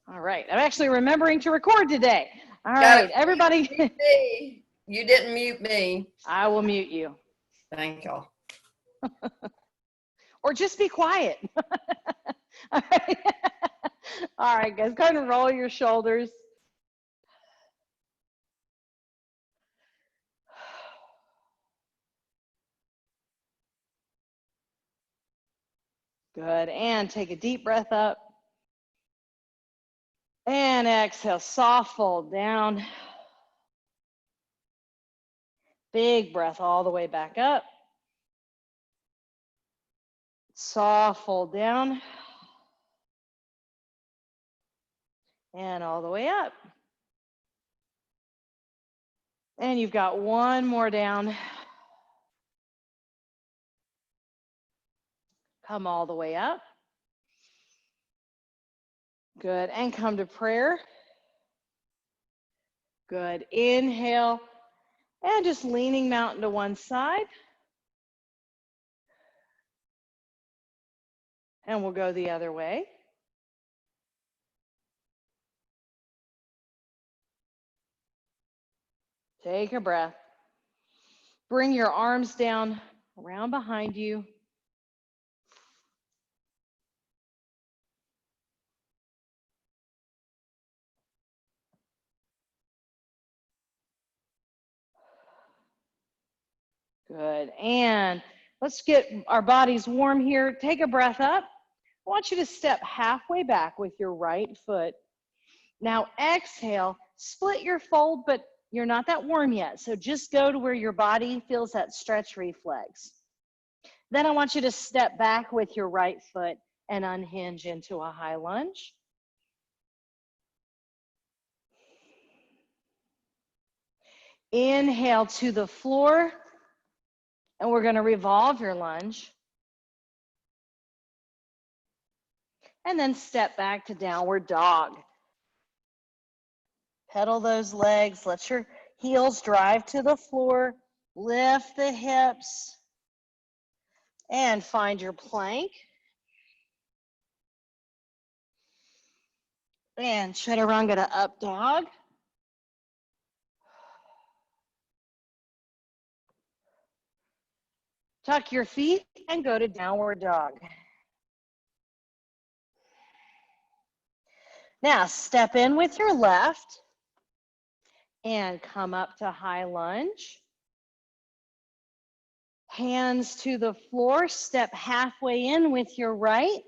All right. I'm actually remembering to record today. All Gotta right, everybody. mute me. You didn't mute me. I will mute you. Thank y'all. Or just be quiet. All right. All right, guys, go ahead and roll your shoulders. Good. And take a deep breath up. And exhale, soft fold down. Big breath all the way back up. Soft fold down. And all the way up. And you've got one more down. Come all the way up. Good. And come to prayer. Good. Inhale. And just leaning mountain to one side. And we'll go the other way. Take a breath. Bring your arms down around behind you. Good. And let's get our bodies warm here. Take a breath up. I want you to step halfway back with your right foot. Now exhale, split your fold, but you're not that warm yet. So just go to where your body feels that stretch reflex. Then I want you to step back with your right foot and unhinge into a high lunge. Inhale to the floor, and we're going to revolve your lunge. And then step back to downward dog. Pedal those legs, let your heels drive to the floor, lift the hips, and find your plank. And chaturanga to up dog. Tuck your feet and go to downward dog. Now step in with your left and come up to high lunge. Hands to the floor, step halfway in with your right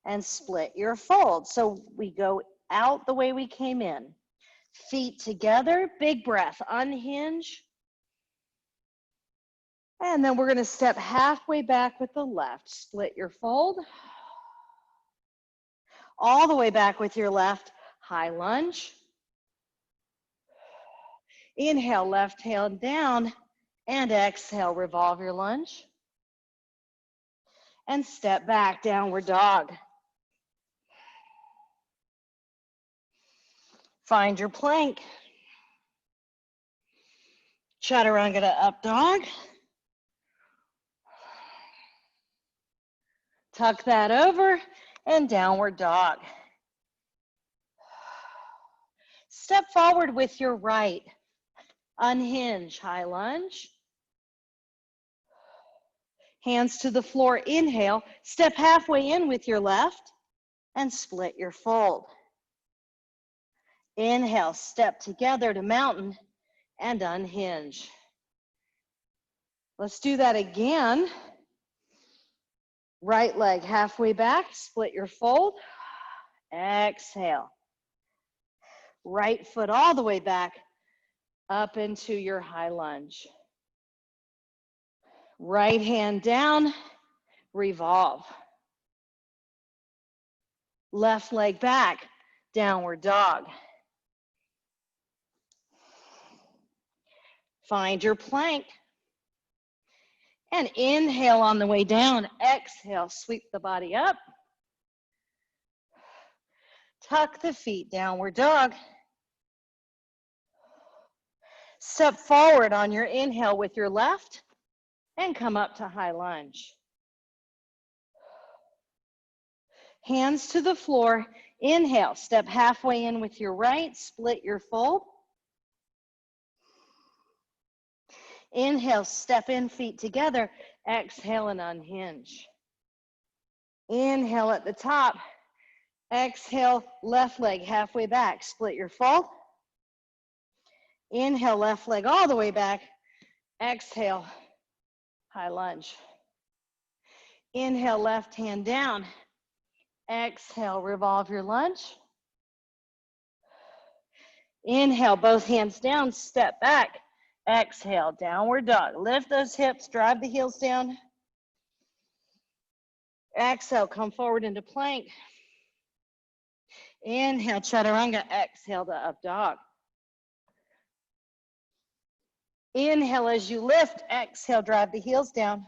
and split your fold. So we go out the way we came in. Feet together, big breath, unhinge. And then we're going to step halfway back with the left. Split your fold. All the way back with your left, high lunge. Inhale, left hand down, and exhale, revolve your lunge. And step back, downward dog. Find your plank. Chaturanga to up dog. Tuck that over and downward dog. Step forward with your right. Unhinge, high lunge. Hands to the floor, inhale. Step halfway in with your left and split your fold. Inhale, step together to mountain and unhinge. Let's do that again. Right leg halfway back, split your fold. Exhale. Right foot all the way back up into your high lunge. Right hand down, revolve. Left leg back, downward dog. Find your plank. And inhale on the way down. Exhale, sweep the body up. Tuck the feet, downward dog. Step forward on your inhale with your left and come up to high lunge. Hands to the floor. Inhale, step halfway in with your right, split your fold. Inhale, step in, feet together. Exhale and unhinge. Inhale at the top. Exhale, left leg halfway back, split your fold. Inhale, left leg all the way back. Exhale, high lunge. Inhale, left hand down. Exhale, revolve your lunge. Inhale, both hands down, step back. Exhale, downward dog. Lift those hips, drive the heels down. Exhale, come forward into plank. Inhale, chaturanga. Exhale to up dog. Inhale as you lift. Exhale, drive the heels down.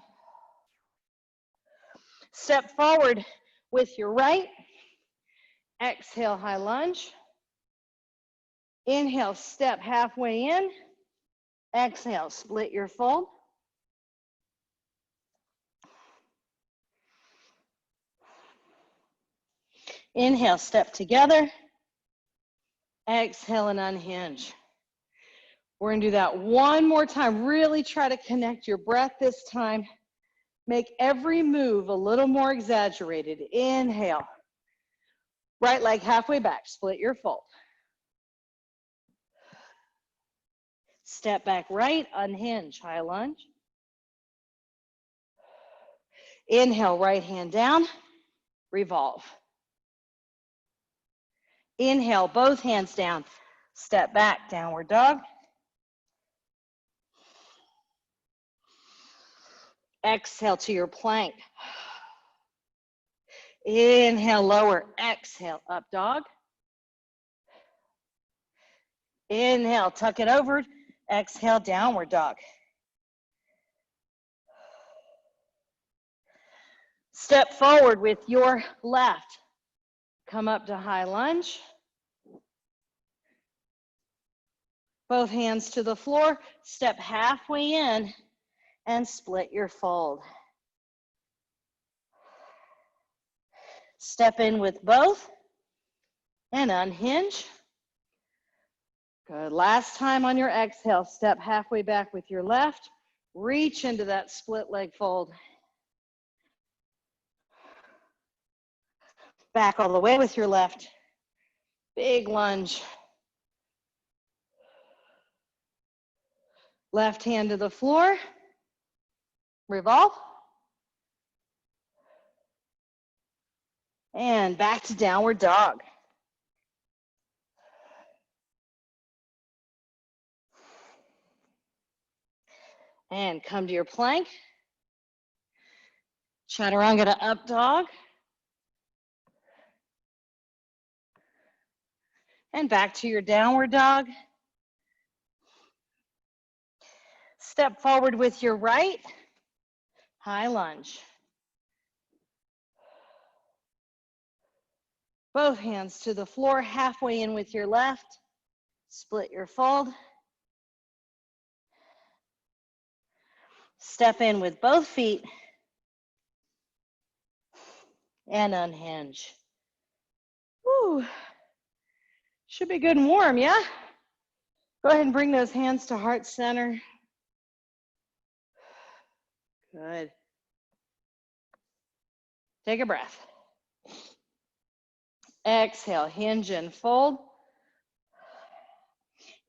Step forward with your right. Exhale, high lunge. Inhale, step halfway in. Exhale, split your fold. Inhale, step together. Exhale and unhinge. We're gonna do that one more time. Really try to connect your breath this time. Make every move a little more exaggerated. Inhale. Right leg halfway back, split your fold. Step back right, unhinge, high lunge. Inhale, right hand down, revolve. Inhale, both hands down, step back, downward dog. Exhale to your plank. Inhale, lower, exhale, up dog. Inhale, tuck it over, exhale, downward dog. Step forward with your left. Come up to high lunge. Both hands to the floor, step halfway in and split your fold. Step in with both and unhinge. Good. Last time on your exhale, step halfway back with your left. Reach into that split leg fold. Back all the way with your left. Big lunge. Left hand to the floor. Revolve. And back to downward dog. And come to your plank. Chaturanga to up dog. And back to your downward dog. Step forward with your right. High lunge. Both hands to the floor, halfway in with your left. Split your fold. Step in with both feet. And unhinge. Woo. Should be good and warm, yeah? Go ahead and bring those hands to heart center. Good. Take a breath. Exhale, hinge and fold.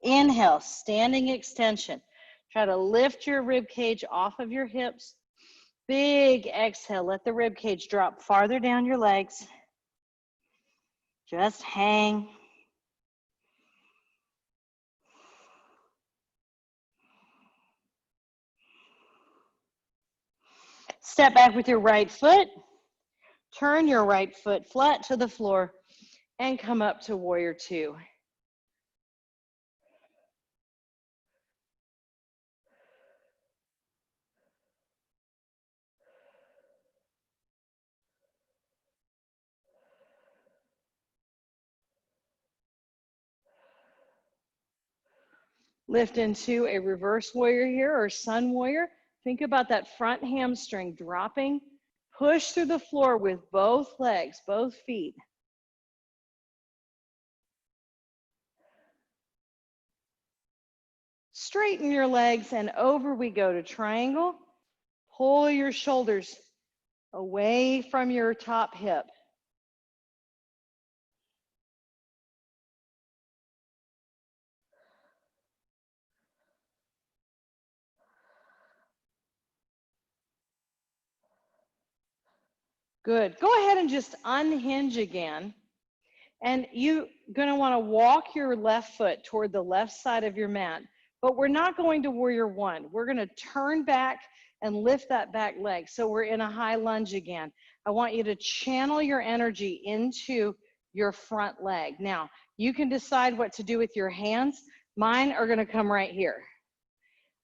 Inhale, standing extension. Try to lift your rib cage off of your hips. Big exhale, let the rib cage drop farther down your legs. Just hang. Step back with your right foot. Turn your right foot flat to the floor and come up to warrior two. Lift into a reverse warrior here or sun warrior. Think about that front hamstring dropping. Push through the floor with both legs, both feet. Straighten your legs and over we go to triangle. Pull your shoulders away from your top hip. Good. Go ahead and just unhinge again. And you're going to want to walk your left foot toward the left side of your mat. But we're not going to warrior one. We're going to turn back and lift that back leg. So we're in a high lunge again. I want you to channel your energy into your front leg. Now, you can decide what to do with your hands. Mine are going to come right here.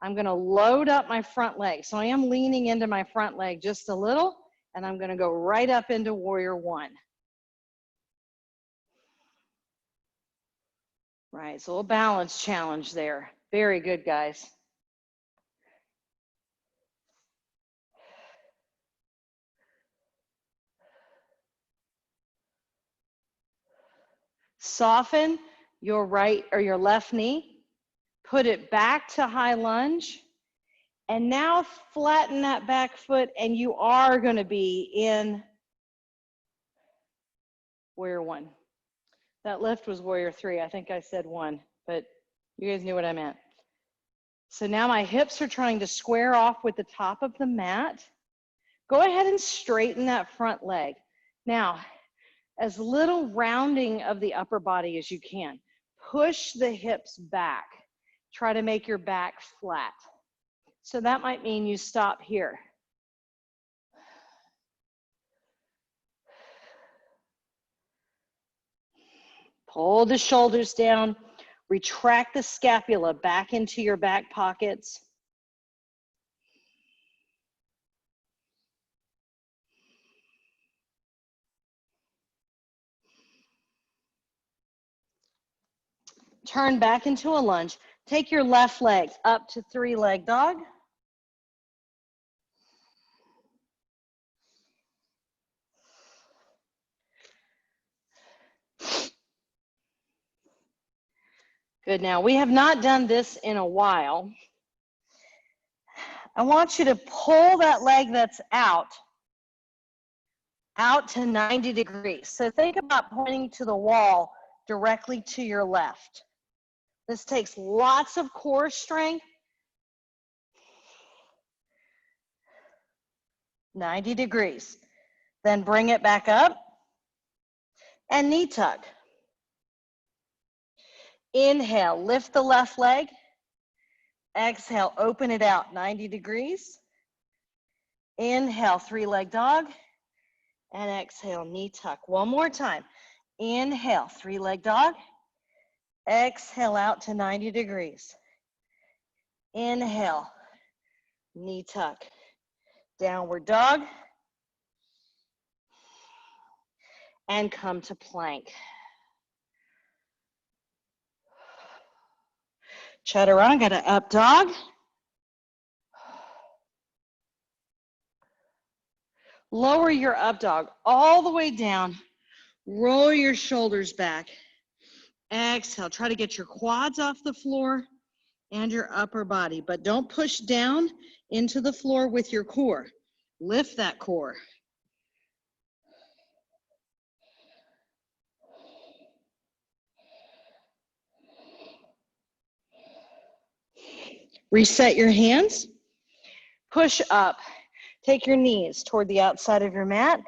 I'm going to load up my front leg. So I am leaning into my front leg just a little, and I'm going to go right up into warrior one. Right, so a balance challenge there. Very good, guys. Soften your right or your left knee. Put it back to high lunge. And now flatten that back foot, and you are going to be in warrior one. That lift was warrior three. I think I said one, but you guys knew what I meant. So now my hips are trying to square off with the top of the mat. Go ahead and straighten that front leg. Now, as little rounding of the upper body as you can. Push the hips back. Try to make your back flat. So that might mean you stop here. Pull the shoulders down. Retract the scapula back into your back pockets. Turn back into a lunge. Take your left leg up to three-leg dog. Good, now we have not done this in a while. I want you to pull that leg that's out to 90 degrees. So think about pointing to the wall directly to your left. This takes lots of core strength. 90 degrees. Then bring it back up and knee tuck. Inhale, lift the left leg. Exhale, open it out 90 degrees. Inhale, three-leg dog. And exhale, knee tuck. One more time. Inhale, three-leg dog. Exhale out to 90 degrees. Inhale, knee tuck. Downward dog. And come to plank. Chaturanga to up dog. Lower your up dog all the way down. Roll your shoulders back. Exhale. Try to get your quads off the floor and your upper body, but don't push down into the floor with your core. Lift that core. Reset your hands. Push up. Take your knees toward the outside of your mat.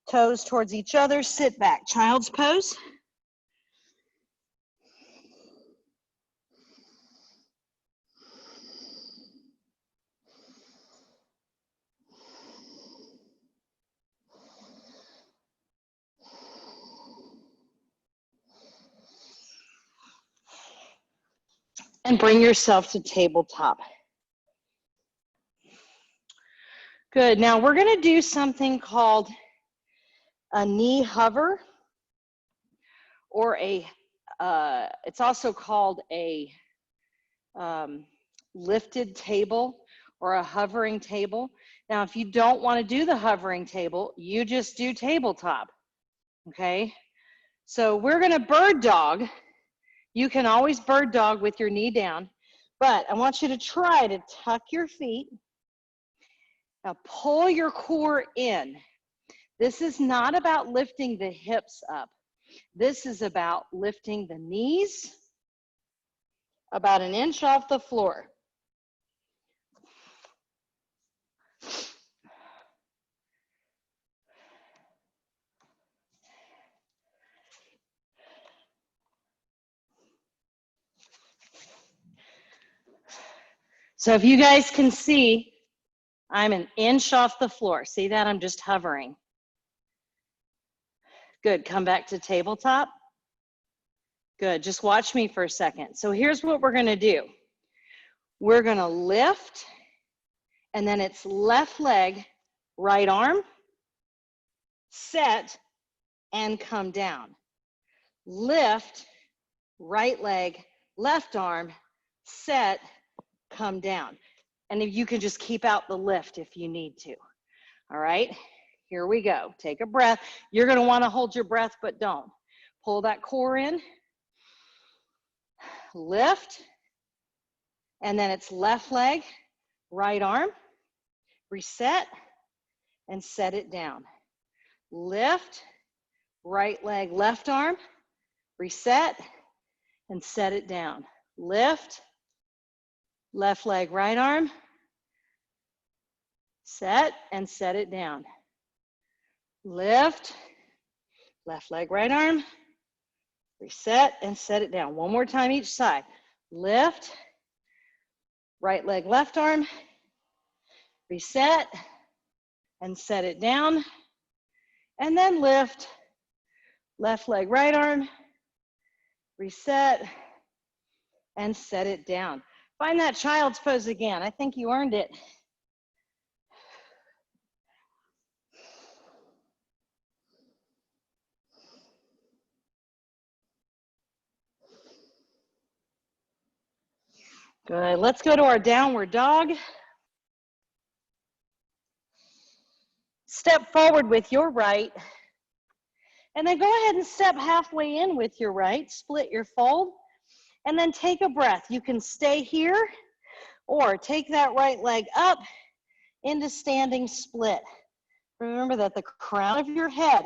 Toes towards each other. Sit back. Child's pose. And bring yourself to tabletop. Good. Now we're going to do something called a knee hover, or it's also called a lifted table or a hovering table. Now, if you don't want to do the hovering table, you just do tabletop. Okay. So we're going to bird dog. You can always bird dog with your knee down, But I want you to try to tuck your feet. Now pull your core in. This is not about lifting the hips up. This is about lifting the knees about an inch off the floor. So if you guys can see, I'm an inch off the floor. See that? I'm just hovering. Good. Come back to tabletop. Good. Just watch me for a second. So here's what we're going to do. We're going to lift, and then it's left leg, right arm, set, and come down. Lift, right leg, left arm, set, come down. And if you can just keep out the lift if you need to. All right, here we go. Take a breath. You're going to want to hold your breath, but don't. Pull that core in. Lift. And then it's left leg, right arm, reset, and set it down. Lift, right leg, left arm, reset, and set it down. Lift, left leg, right arm, set, and set it down. Lift, left leg, right arm, reset, and set it down. One more time each side. Lift, right leg, left arm, reset, and set it down. And then lift, left leg, right arm, reset, and set it down. Find that child's pose again. I think you earned it. Good. Let's go to our downward dog. Step forward with your right. And then go ahead and step halfway in with your right. Split your fold. And then take a breath. You can stay here or take that right leg up into standing split. Remember that the crown of your head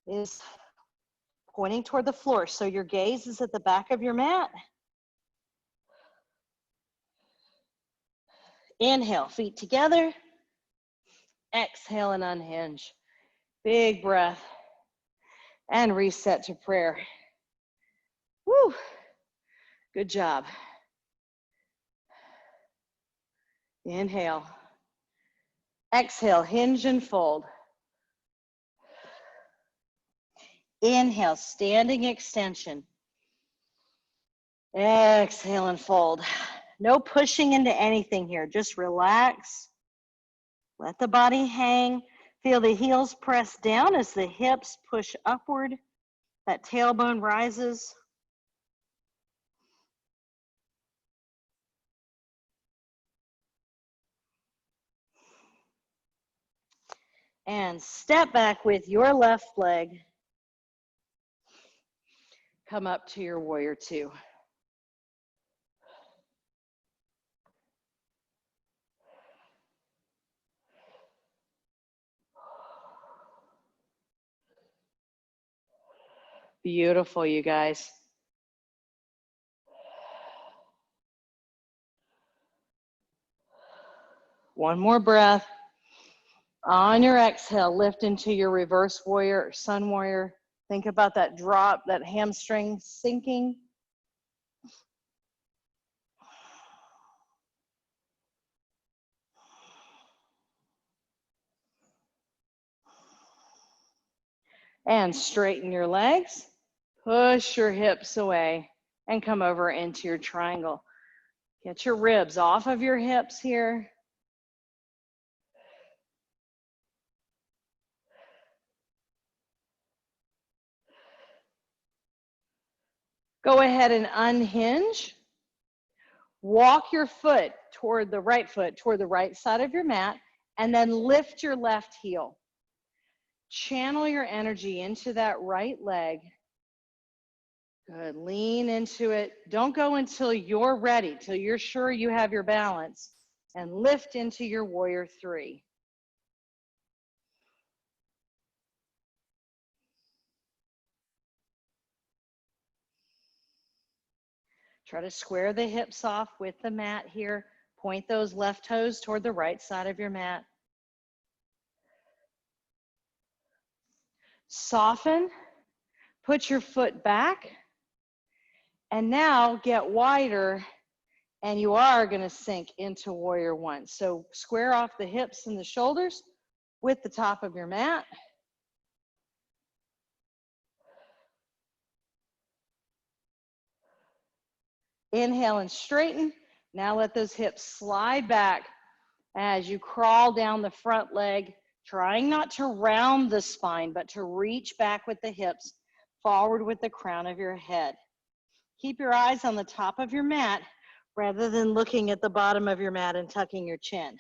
is pointing toward the floor. So your gaze is at the back of your mat. Inhale, feet together. Exhale and unhinge. Big breath. And reset to prayer. Woo. Good job. Inhale. Exhale, hinge and fold. Inhale, standing extension. Exhale and fold. No pushing into anything here. Just relax. Let the body hang. Feel the heels press down as the hips push upward. That tailbone rises. And step back with your left leg. Come up to your warrior two. Beautiful, you guys. One more breath. On your exhale, lift into your reverse warrior or sun warrior. Think about that drop, that hamstring sinking. And straighten your legs. Push your hips away and come over into your triangle. Get your ribs off of your hips here. Go ahead and unhinge. Walk your foot toward the right side of your mat, and then lift your left heel. Channel your energy into that right leg. Good. Lean into it. Don't go until you're ready, till you're sure you have your balance, and lift into your warrior three. Try to square the hips off with the mat here. Point those left toes toward the right side of your mat. Soften, put your foot back, and now get wider, and you are going to sink into warrior one. So square off the hips and the shoulders with the top of your mat. Inhale and straighten. Now let those hips slide back as you crawl down the front leg, trying not to round the spine, but to reach back with the hips, forward with the crown of your head. Keep your eyes on the top of your mat rather than looking at the bottom of your mat and tucking your chin.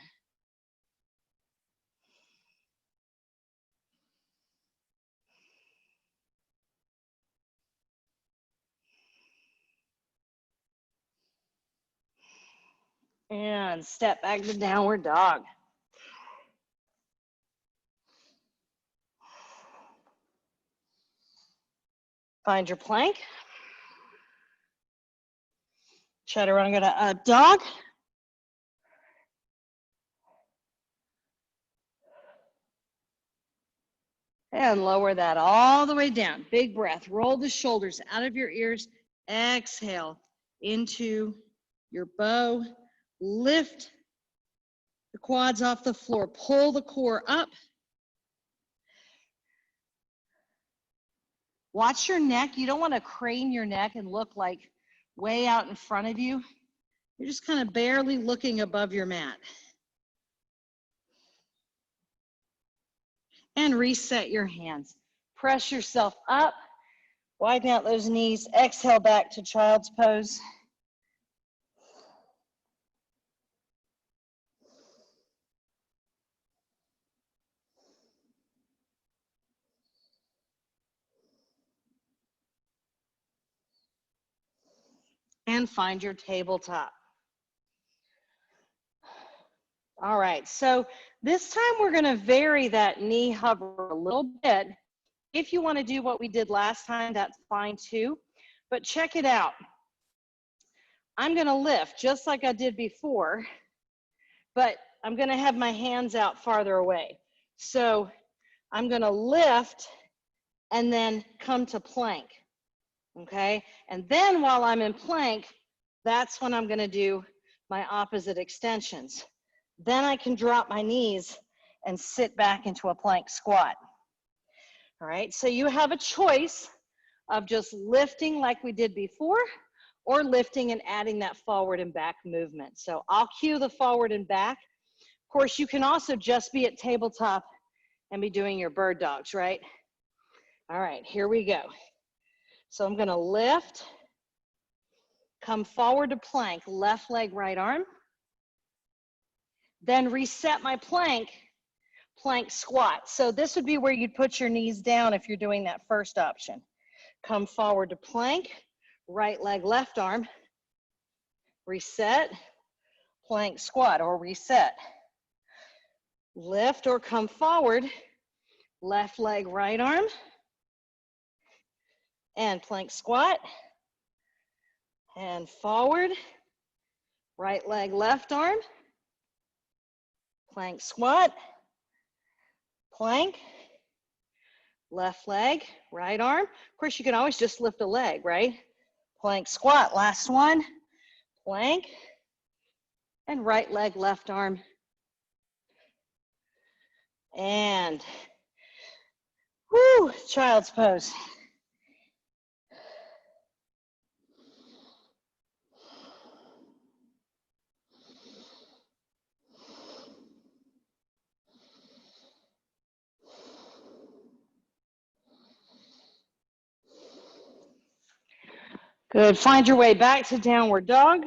And step back to downward dog. Find your plank. Chaturanga to up dog. And lower that all the way down. Big breath. Roll the shoulders out of your ears. Exhale into your bow. Lift the quads off the floor. Pull the core up. Watch your neck. You don't want to crane your neck and look like way out in front of you. You're just kind of barely looking above your mat. And reset your hands. Press yourself up. Widen out those knees. Exhale back to child's pose. And find your tabletop. All right, so this time we're going to vary that knee hover a little bit. If you want to do what we did last time, that's fine too. But check it out. I'm going to lift just like I did before, but I'm going to have my hands out farther away. So I'm going to lift and then come to plank. Okay, and then while I'm in plank, that's when I'm going to do my opposite extensions. Then I can drop my knees and sit back into a plank squat. All right, so you have a choice of just lifting like we did before, or lifting and adding that forward and back movement. So I'll cue the forward and back. Of course, you can also just be at tabletop and be doing your bird dogs, right? All right, here we go. So I'm going to lift, come forward to plank, left leg, right arm. Then reset my plank, plank squat. So this would be where you'd put your knees down if you're doing that first option. Come forward to plank, right leg, left arm. Reset, plank squat or reset. Lift or come forward, left leg, right arm. And plank squat, and forward, right leg, left arm, plank squat, plank, left leg, right arm. Of course, you can always just lift a leg, right? Plank squat, last one, plank, and right leg, left arm. And, whoo, child's pose. Good, find your way back to downward dog.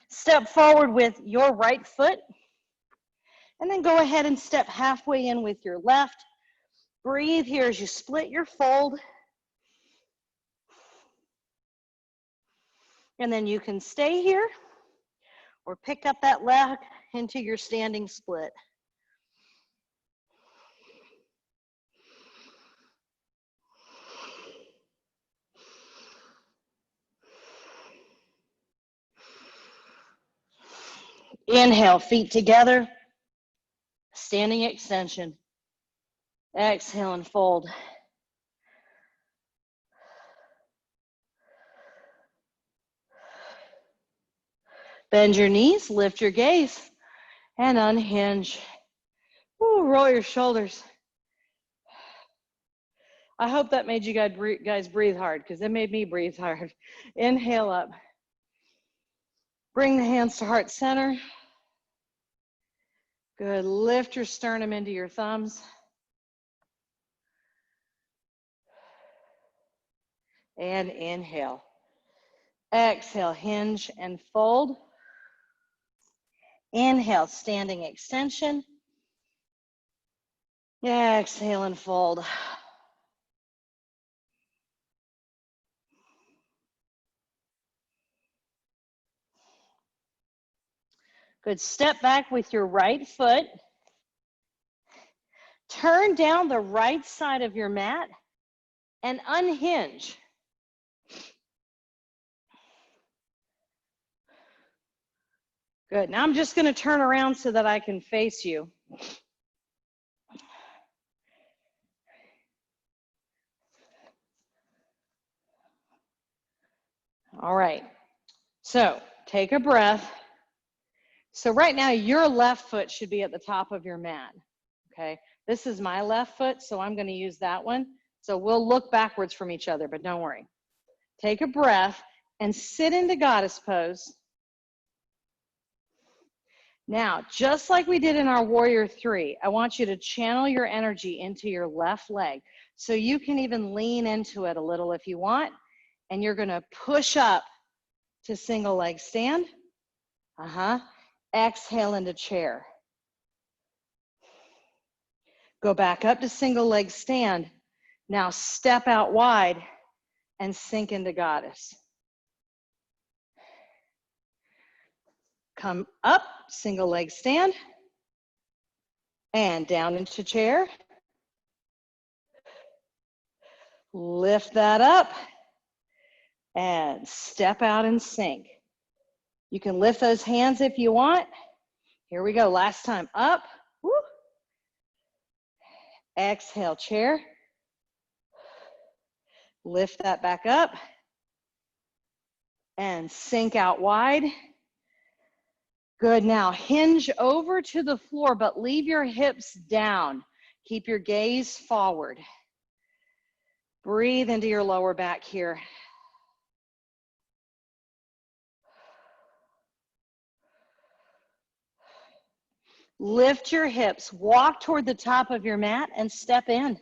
Step forward with your right foot, and then go ahead and step halfway in with your left. Breathe here as you split your fold. And then you can stay here or pick up that leg into your standing split. Inhale, feet together, standing extension. Exhale and fold. Bend your knees, lift your gaze, and unhinge. Ooh, roll your shoulders. I hope that made you guys breathe hard, because it made me breathe hard. Inhale up. Bring the hands to heart center. Good. Lift your sternum into your thumbs. And inhale. Exhale, hinge and fold. Inhale, standing extension. Exhale and fold. Good. Step back with your right foot. Turn down the right side of your mat and unhinge. Good. Now I'm just going to turn around so that I can face you. All right. So take a breath. So right now your left foot should be at the top of your mat. Okay. This is my left foot, so I'm going to use that one. So we'll look backwards from each other, but don't worry. Take a breath and sit into goddess pose. Now, just like we did in our warrior 3, I want you to channel your energy into your left leg. So you can even lean into it a little if you want. And you're going to push up to single leg stand. Exhale into chair. Go back up to single leg stand. Now step out wide and sink into goddess. Come up, single leg stand, and down into chair. Lift that up and step out and sink. You can lift those hands if you want. Here we go, last time, up. Woo. Exhale, chair. Lift that back up and sink out wide. Good, now hinge over to the floor, but leave your hips down. Keep your gaze forward. Breathe into your lower back here. Lift your hips, walk toward the top of your mat and step in.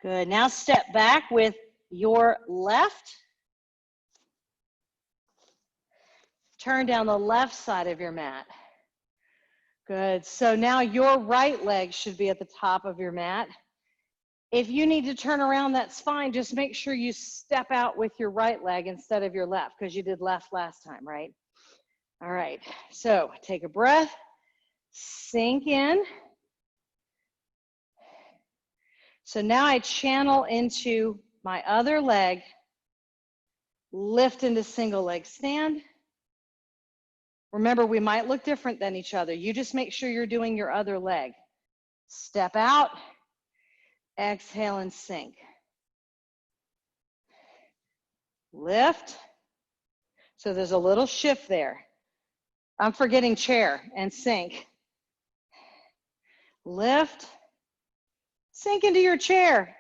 Good, now step back with your left. Turn down the left side of your mat. Good, so now your right leg should be at the top of your mat. If you need to turn around, that's fine. Just make sure you step out with your right leg instead of your left, because you did left last time, right? All right, so take a breath, sink in. So now I channel into my other leg, lift into single leg stand. Remember, we might look different than each other. You just make sure you're doing your other leg. Step out, exhale and sink. Lift. So there's a little shift there. I'm forgetting chair and sink. Lift. Sink into your chair.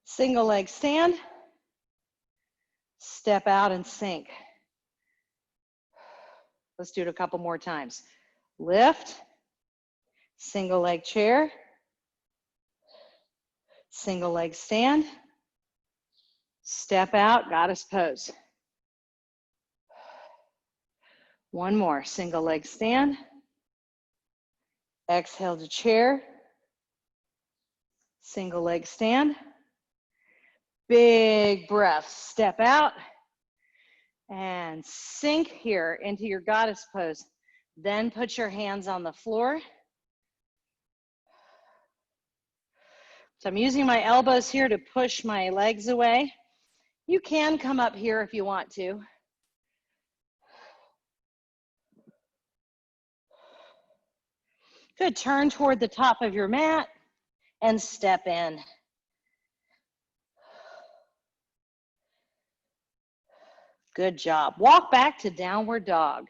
Single leg stand. Step out and sink. Let's do it a couple more times. Lift. Single leg chair. Single leg stand. Step out, goddess pose. One more, single leg stand. Exhale to chair. Single leg stand. Big breath, step out and sink here into your goddess pose. Then put your hands on the floor. So I'm using my elbows here to push my legs away. You can come up here if you want to. Good, turn toward the top of your mat and step in. Good job. Walk back to downward dog.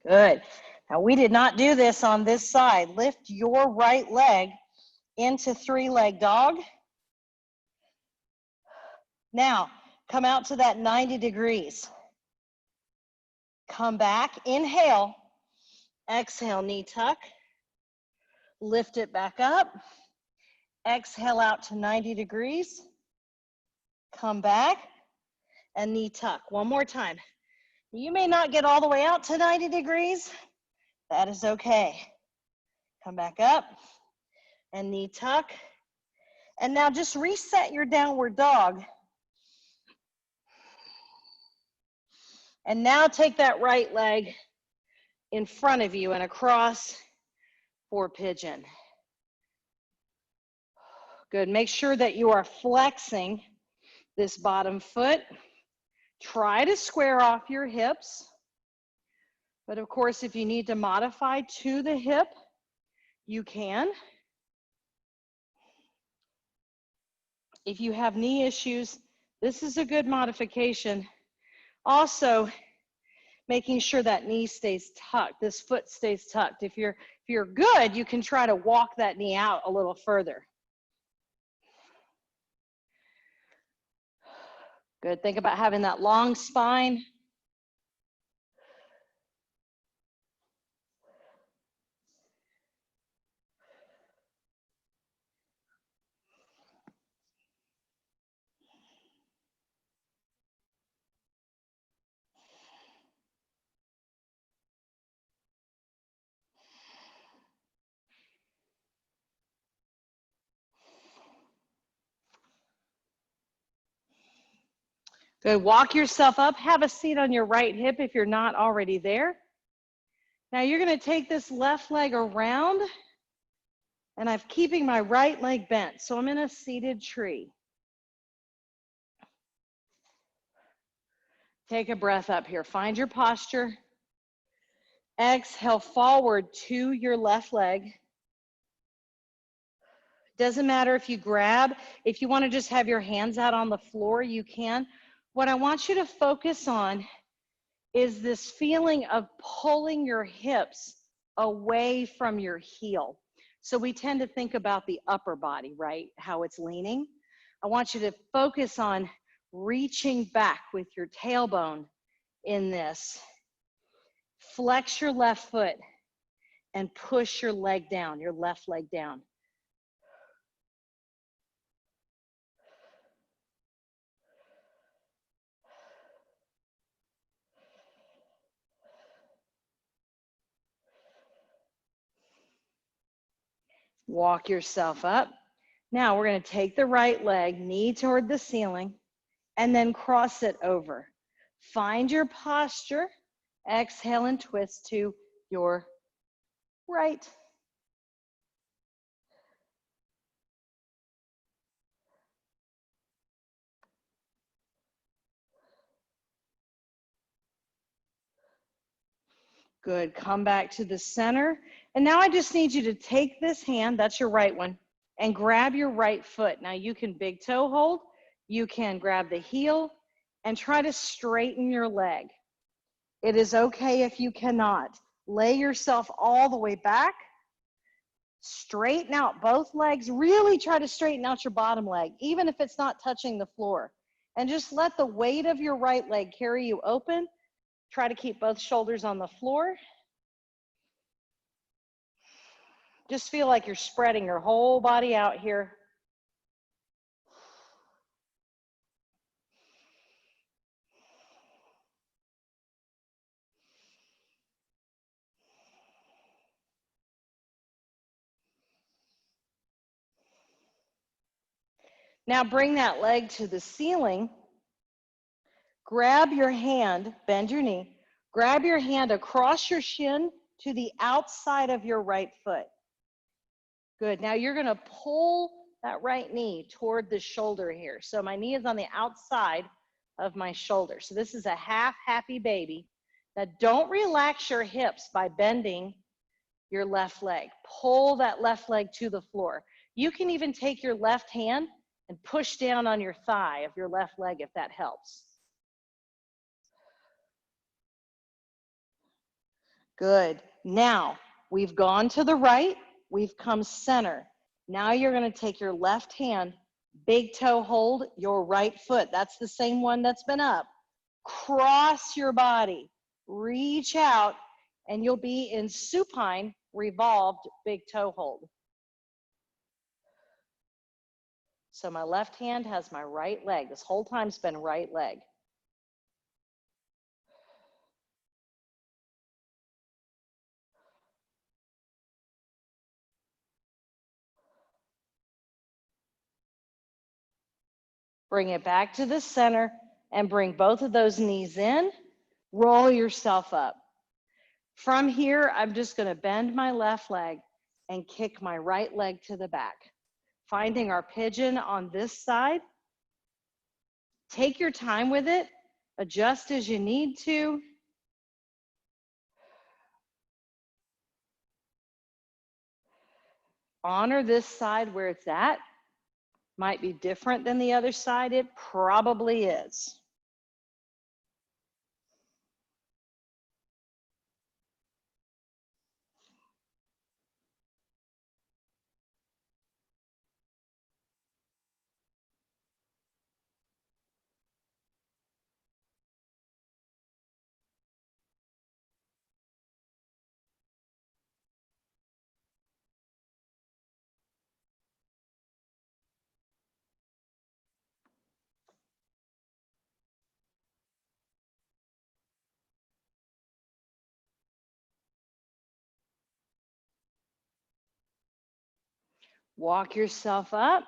Good. Now we did not do this on this side. Lift your right leg into three-leg dog. Now, come out to that 90 degrees. Come back, inhale, exhale, knee tuck. Lift it back up. Exhale out to 90 degrees. Come back and knee tuck. One more time. You may not get all the way out to 90 degrees. That is okay. Come back up and knee tuck. And now just reset your downward dog. And now take that right leg in front of you and across for pigeon. Good. Make sure that you are flexing this bottom foot. Try to square off your hips. But of course, if you need to modify to the hip, you can. If you have knee issues, this is a good modification. Also, making sure that knee stays tucked, this foot stays tucked. If you're good, you can try to walk that knee out a little further. Good, think about having that long spine. Good, walk yourself up, have a seat on your right hip if you're not already there. Now you're gonna take this left leg around, and I'm keeping my right leg bent, so I'm in a seated tree. Take a breath up here, find your posture. Exhale forward to your left leg. Doesn't matter if you grab, if you wanna just have your hands out on the floor, you can. What I want you to focus on is this feeling of pulling your hips away from your heel. So we tend to think about the upper body, right? How it's leaning. I want you to focus on reaching back with your tailbone in this. Flex your left foot and push your leg down, your left leg down. Walk yourself up. Now we're going to take the right leg, knee toward the ceiling, and then cross it over. Find your posture. Exhale and twist to your right. Good, come back to the center. And now I just need you to take this hand, that's your right one, and grab your right foot. Now you can big toe hold, you can grab the heel, and try to straighten your leg. It is okay if you cannot. Lay yourself all the way back. Straighten out both legs. Really try to straighten out your bottom leg, even if it's not touching the floor. And just let the weight of your right leg carry you open. Try to keep both shoulders on the floor. Just feel like you're spreading your whole body out here. Now bring that leg to the ceiling. Grab your hand, bend your knee, grab your hand across your shin to the outside of your right foot. Good. Now you're going to pull that right knee toward the shoulder here. So my knee is on the outside of my shoulder. So this is a half happy baby. Now don't relax your hips by bending your left leg. Pull that left leg to the floor. You can even take your left hand and push down on your thigh of your left leg if that helps. Good. Now we've gone to the right, we've come center. Now you're going to take your left hand, big toe hold your right foot. That's the same one that's been up. Cross your body, reach out, and you'll be in supine, revolved big toe hold. So my left hand has my right leg. This whole time's been right leg. Bring it back to the center and bring both of those knees in. Roll yourself up. From here, I'm just going to bend my left leg and kick my right leg to the back. Finding our pigeon on this side. Take your time with it. Adjust as you need to. Honor this side where it's at. Might be different than the other side. It probably is. Walk yourself up.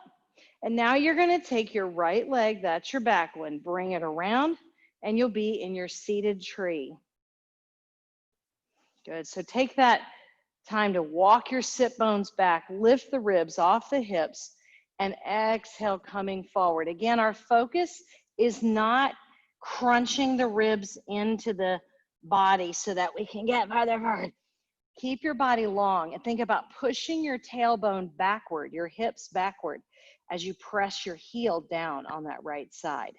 And now you're going to take your right leg, that's your back one, bring it around, and you'll be in your seated tree. Good. So take that time to walk your sit bones back, lift the ribs off the hips, and exhale, coming forward. Again, our focus is not crunching the ribs into the body so that we can get farther forward. Keep your body long and think about pushing your tailbone backward, your hips backward, as you press your heel down on that right side.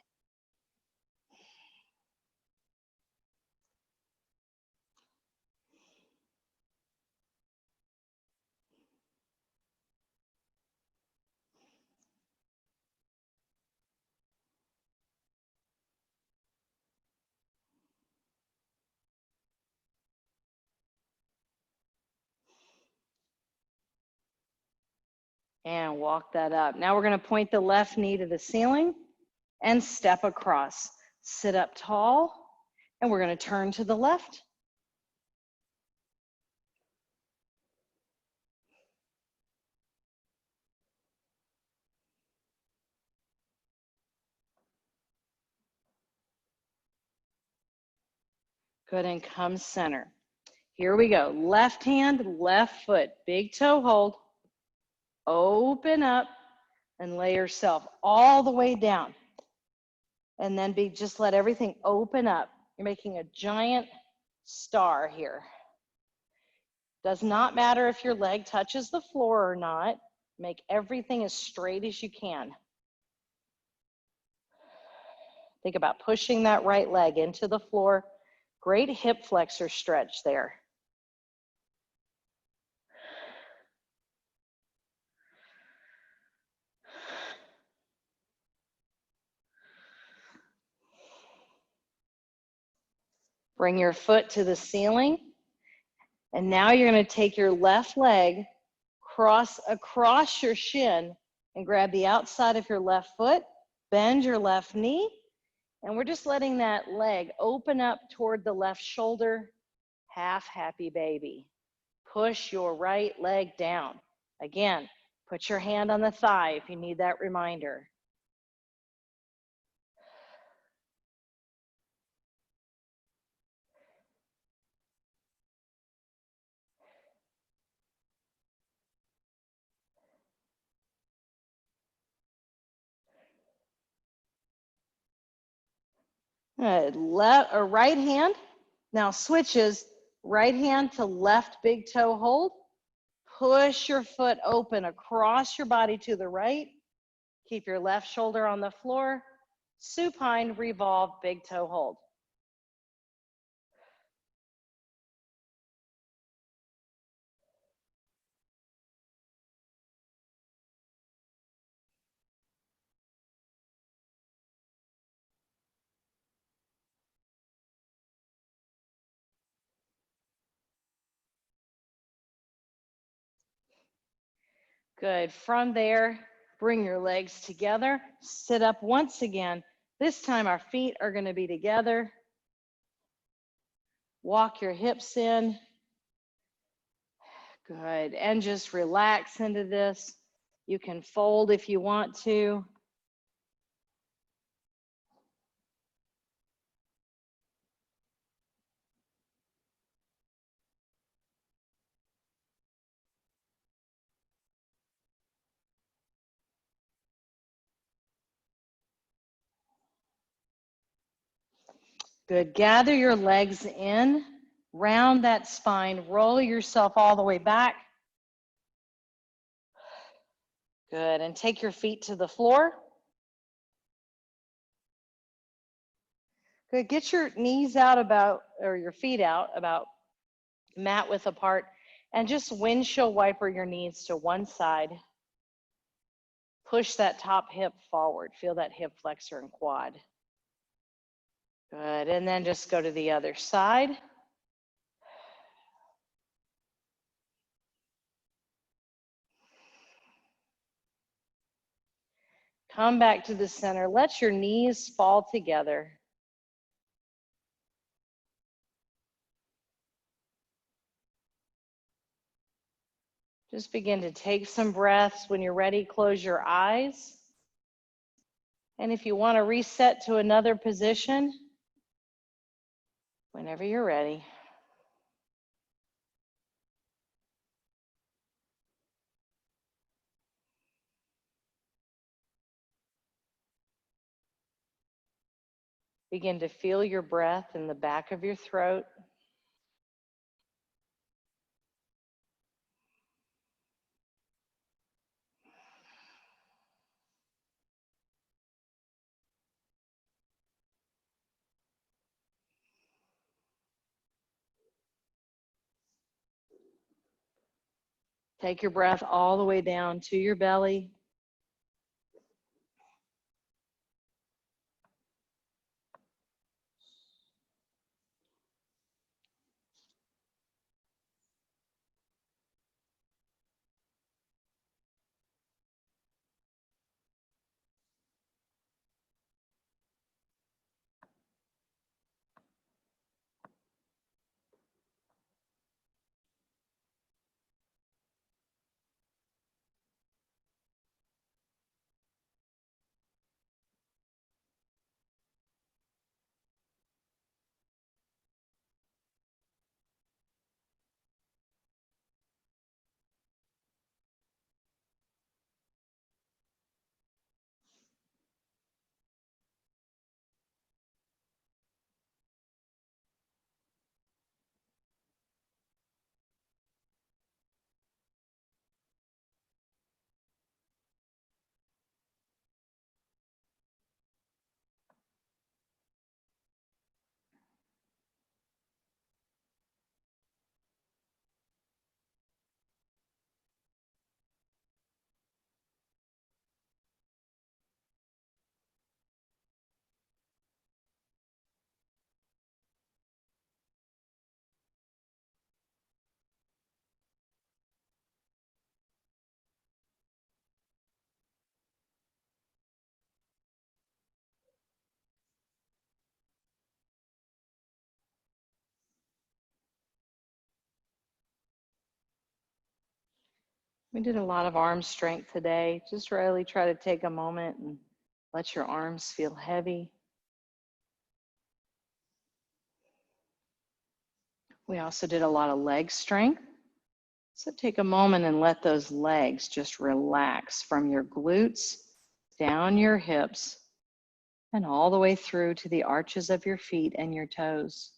And walk that up. Now we're going to point the left knee to the ceiling and step across. Sit up tall, and we're going to turn to the left. Good, and come center. Here we go. Left hand, left foot, big toe hold. Open up and lay yourself all the way down. And then just let everything open up. You're making a giant star here. Does not matter if your leg touches the floor or not. Make everything as straight as you can. Think about pushing that right leg into the floor. Great hip flexor stretch there. Bring your foot to the ceiling. And now you're going to take your left leg, cross across your shin, and grab the outside of your left foot, bend your left knee, and we're just letting that leg open up toward the left shoulder, half happy baby. Push your right leg down. Again, put your hand on the thigh if you need that reminder. Left or right hand now switches, right hand to left big toe hold. Push your foot open across your body to the right. Keep your left shoulder on the floor. Supine, revolve, big toe hold. Good. From there, bring your legs together. Sit up once again. This time our feet are going to be together. Walk your hips in. Good. And just relax into this. You can fold if you want to. Good. Gather your legs in, round that spine, roll yourself all the way back. Good. And take your feet to the floor. Good. Get your knees out about, or your feet out about mat width apart, and just windshield wiper your knees to one side. Push that top hip forward. Feel that hip flexor and quad. Good. And then just go to the other side. Come back to the center. Let your knees fall together. Just begin to take some breaths. When you're ready, close your eyes. And if you want to reset to another position, whenever you're ready. Begin to feel your breath in the back of your throat. Take your breath all the way down to your belly. We did a lot of arm strength today. Just really try to take a moment and let your arms feel heavy. We also did a lot of leg strength. So take a moment and let those legs just relax from your glutes, down your hips, and all the way through to the arches of your feet and your toes.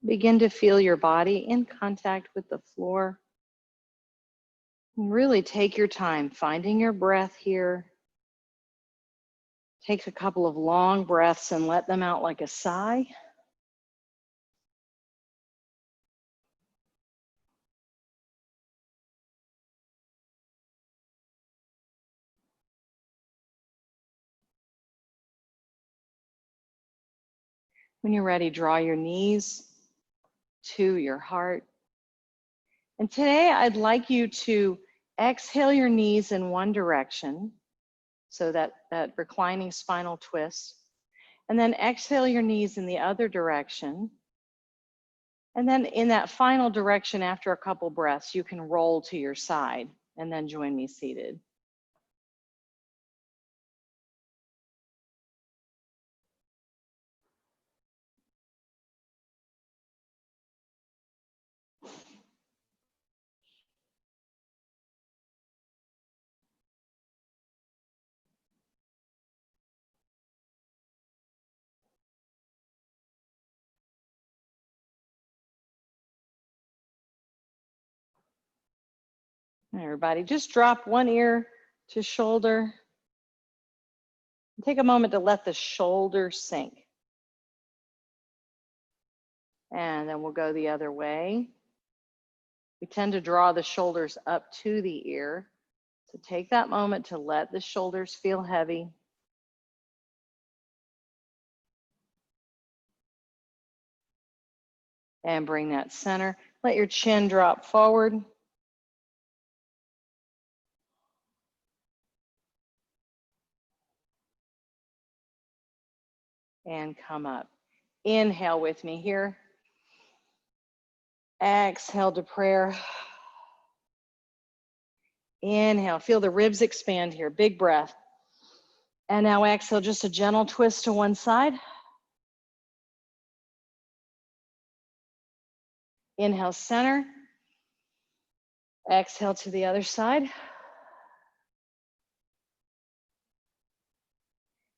Begin to feel your body in contact with the floor. Really take your time finding your breath here. Take a couple of long breaths and let them out like a sigh. When you're ready, draw your knees to your heart. And today I'd like you to exhale your knees in one direction, so that reclining spinal twist, and then exhale your knees in the other direction. And then in that final direction, after a couple breaths, you can roll to your side and then join me seated. Everybody, just drop one ear to shoulder. Take a moment to let the shoulders sink. And then we'll go the other way. We tend to draw the shoulders up to the ear. So take that moment to let the shoulders feel heavy. And bring that center. Let your chin drop forward. And come up. Inhale with me here. Exhale to prayer. Inhale, feel the ribs expand here, big breath. And now exhale, just a gentle twist to one side. Inhale, center. Exhale to the other side.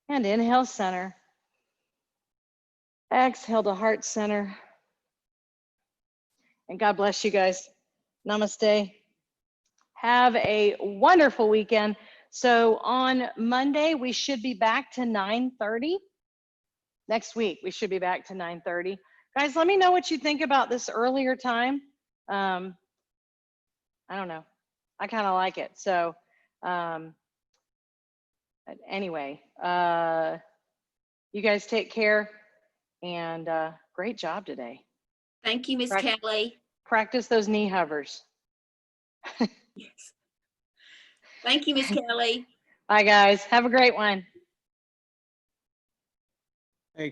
And inhale, center. Exhale to heart center. And God bless you guys. Namaste. Have a wonderful weekend. So on Monday, we should be back to 9:30. Next week, we should be back to 9:30. Guys, let me know what you think about this earlier time. I don't know. I kind of like it. So anyway, you guys take care, and great job today. Thank you, Miss Kelly. Practice those knee hovers. Yes. Thank you, Miss Kelly. Bye, guys. Have a great one. Hey,